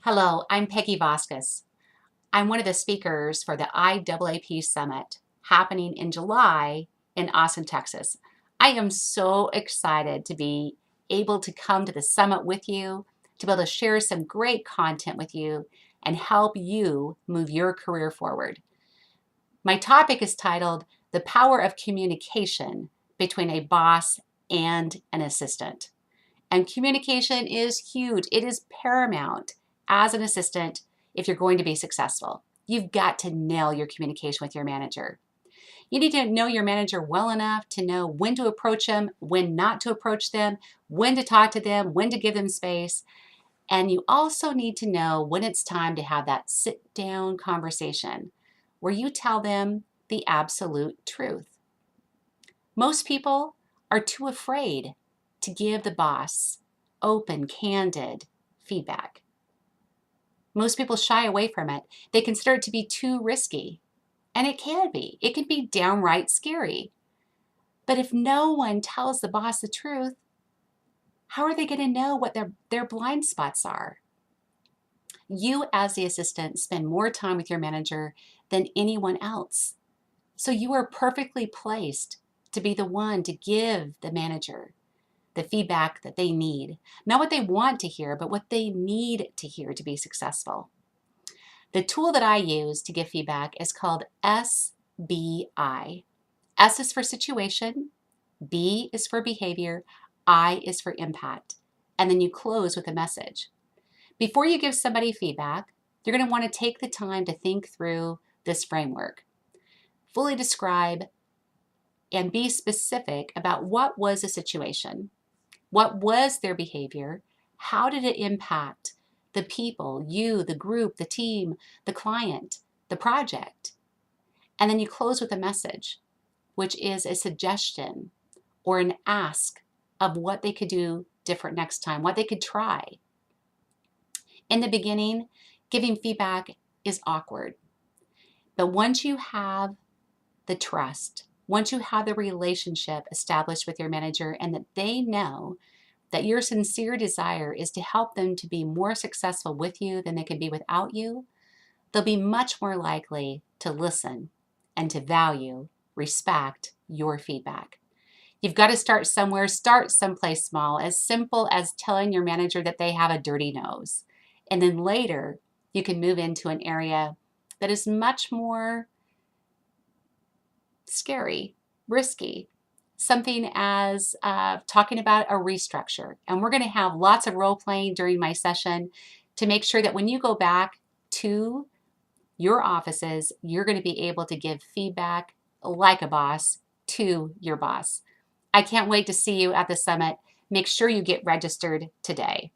Hello, I'm Peggy Vasquez. I'm one of the speakers for the IAAP Summit happening in July in Austin, Texas. I am so excited to be able to come to the summit with you, to be able to share some great content with you and help you move your career forward. My topic is titled The Power of Communication Between a Boss and an Assistant. And communication is huge. It is paramount as an assistant if you're going to be successful. You've got to nail your communication with your manager. You need to know your manager well enough to know when to approach them, when not to approach them, when to talk to them, when to give them space. And you also need to know when it's time to have that sit-down conversation where you tell them the absolute truth. Most people are too afraid to give the boss open, candid feedback. Most people shy away from it. They consider it to be too risky. And it can be. It can be downright scary. But if no one tells the boss the truth, how are they going to know what their blind spots are? You, as the assistant, spend more time with your manager than anyone else. So you are perfectly placed to be the one to give the manager the feedback that they need. Not what they want to hear, but what they need to hear to be successful. The tool that I use to give feedback is called SBI. S is for situation, B is for behavior, I is for impact. And then you close with a message. Before you give somebody feedback, you're going to want to take the time to think through this framework. Fully describe and be specific about what was the situation. What was their behavior? How did it impact the people, you, the group, the team, the client, the project? And then you close with a message, which is a suggestion or an ask of what they could do different next time, what they could try. In the beginning, giving feedback is awkward. But once you have the trust, once you have the relationship established with your manager and that they know that your sincere desire is to help them to be more successful with you than they can be without you, they'll be much more likely to listen and to value, respect your feedback. You've got to start somewhere. Start someplace small, as simple as telling your manager that they have a dirty nose. And then later, you can move into an area that is much more scary, risky, something as talking about a restructure. And we're going to have lots of role playing during my session to make sure that when you go back to your offices, you're going to be able to give feedback like a boss to your boss. I can't wait to see you at the summit. Make sure you get registered today.